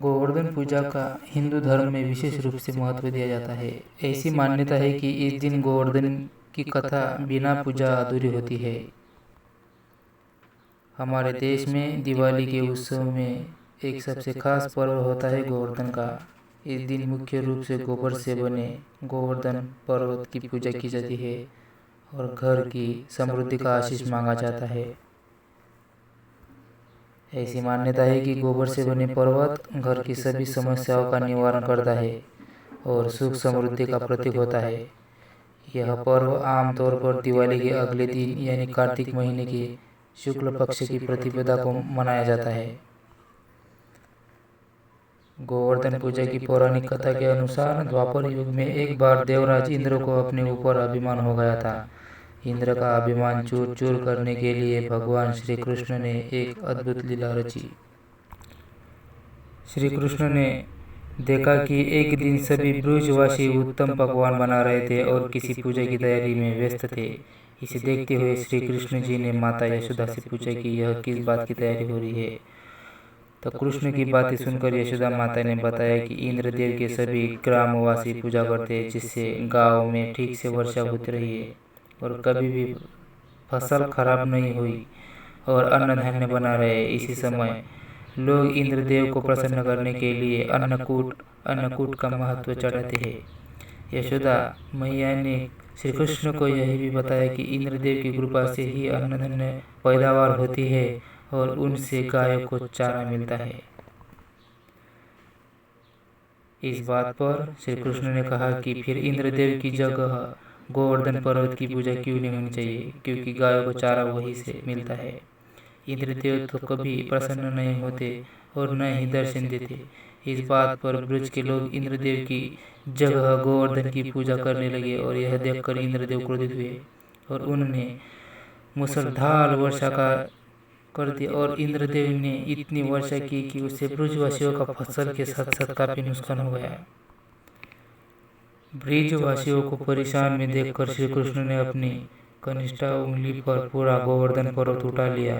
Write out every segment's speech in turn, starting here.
गोवर्धन पूजा का हिंदू धर्म में विशेष रूप से महत्व दिया जाता है। ऐसी मान्यता है कि इस दिन गोवर्धन की कथा बिना पूजा अधूरी होती है। हमारे देश में दिवाली के उत्सव में एक सबसे खास पर्व होता है गोवर्धन का। इस दिन मुख्य रूप से गोबर से बने गोवर्धन पर्वत की पूजा की जाती है और घर की समृद्धि का आशीष मांगा जाता है। ऐसी मान्यता है कि गोबर से बने पर्वत घर की सभी समस्याओं का निवारण करता है और सुख समृद्धि का प्रतीक होता है। यह पर्व आमतौर पर दिवाली के अगले दिन यानी कार्तिक महीने के शुक्ल पक्ष की प्रतिपदा को मनाया जाता है। गोवर्धन पूजा की पौराणिक कथा के अनुसार द्वापर युग में एक बार देवराज इंद्र को अपने ऊपर अभिमान हो गया था। इंद्र का अभिमान चूर चूर करने के लिए भगवान श्री कृष्ण ने एक अद्भुत लीला रची। श्री कृष्ण ने देखा कि एक दिन सभी ब्रजवासी उत्तम पकवान बना रहे थे और किसी पूजा की तैयारी में व्यस्त थे। इसे देखते हुए श्री कृष्ण जी ने माता यशोदा से पूछा कि यह किस बात की तैयारी हो रही है। तो कृष्ण की बातें सुनकर यशोदा माता ने बताया कि इंद्रदेव के सभी ग्रामवासी पूजा करते हैं जिससे गांव में ठीक से वर्षा होती रही है और कभी भी फसल खराब नहीं हुई और अन्न धान्य बना रहे। इसी समय लोग इंद्रदेव को प्रसन्न करने के लिए अन्नकूट का महत्व चढ़ाते हैं। यशोदा मैया ने श्री कृष्ण को यह भी बताया कि इंद्रदेव की कृपा से ही अन्न धान्य पैदावार होती है और उनसे गायों को चारा मिलता है। इस बात पर श्री कृष्ण ने कहा कि फिर इंद्रदेव की जगह गोवर्धन पर्वत की पूजा क्यों नहीं होनी चाहिए, क्योंकि गायों को चारा वहीं से मिलता है। इंद्रदेव तो कभी प्रसन्न नहीं होते और न ही दर्शन देते। इस बात पर ब्रज के लोग इंद्रदेव की जगह गोवर्धन की पूजा करने लगे और यह देखकर इंद्रदेव क्रोधित हुए और उन्होंने मूसलाधार वर्षा कर दी और इंद्रदेव ने इतनी वर्षा की कि उससे ब्रजवासियों का फसल के साथ साथ काफी नुकसान हो गया। ब्रजवासियों को परेशान में देखकर श्री कृष्ण ने अपनी कनिष्ठा उंगली पर पूरा गोवर्धन पर्वत उठा लिया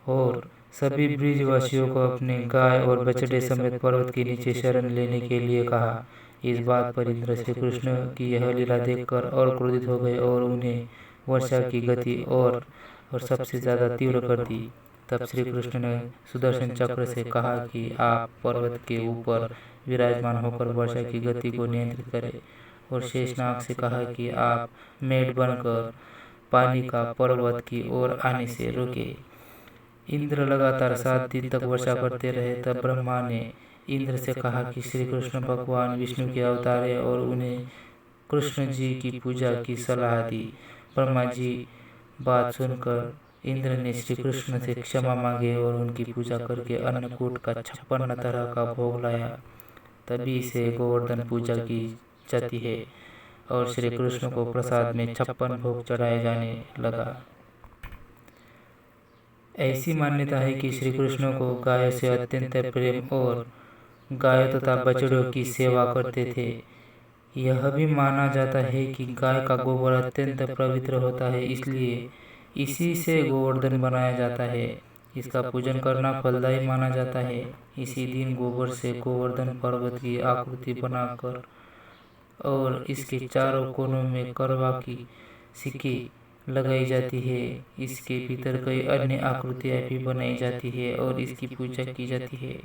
और सभी ब्रजवासियों को अपने गाय और बछड़े समेत पर्वत के नीचे शरण लेने के लिए कहा। इस बात पर इंद्र श्री कृष्ण की यह लीला देखकर और क्रोधित हो गए और उन्हें वर्षा की गति और सबसे ज्यादा तीव्र कर दी। तब श्री कृष्ण ने सुदर्शन चक्र से कहा कि आप पर्वत के ऊपर विराजमान होकर वर्षा की गति को नियंत्रित करें और शेषनाग से कहा कि आप मेढ़ बनकर पानी का पर्वत की ओर आने से रोके। इंद्र लगातार 7 दिन तक वर्षा करते रहे। तब ब्रह्मा ने इंद्र से कहा कि श्री कृष्ण भगवान विष्णु के अवतार है और उन्हें कृष्ण जी की पूजा की सलाह दी। ब्रह्मा जी बात सुनकर इंद्र ने श्री कृष्ण से क्षमा मांगे और उनकी पूजा करके अन्नकूट का 56 तरह का भोग लाया। तभी से गोवर्धन पूजा की जाती है और श्री कृष्ण को प्रसाद में 56 भोग चढ़ाए जाने लगा। ऐसी मान्यता है कि श्री कृष्ण को गायों से अत्यंत प्रेम और गायों तथा बछड़ों की सेवा करते थे। यह भी माना जाता है कि गाय का गोबर अत्यंत पवित्र होता है, इसलिए इसी से गोवर्धन बनाया जाता है। इसका पूजन करना फलदायी माना जाता है। इसी दिन गोबर से गोवर्धन पर्वत की आकृति बनाकर और इसके चारों कोनों में करवा की सिक्की लगाई जाती है। इसके भीतर कई अन्य आकृतियां भी बनाई जाती है और इसकी पूजा की जाती है।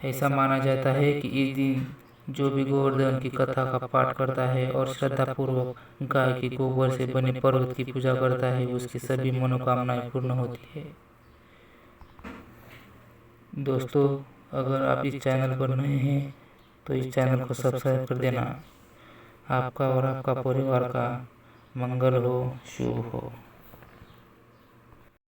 ऐसा माना जाता है कि इस दिन जो भी गोवर्धन की कथा का पाठ करता है और श्रद्धापूर्वक गाय के गोबर से बने पर्वत की पूजा करता है, उसकी सभी मनोकामनाएं पूर्ण होती है। दोस्तों, अगर आप इस चैनल पर नए हैं तो इस चैनल को सब्सक्राइब कर देना। आपका और आपका परिवार का मंगल हो, शुभ हो।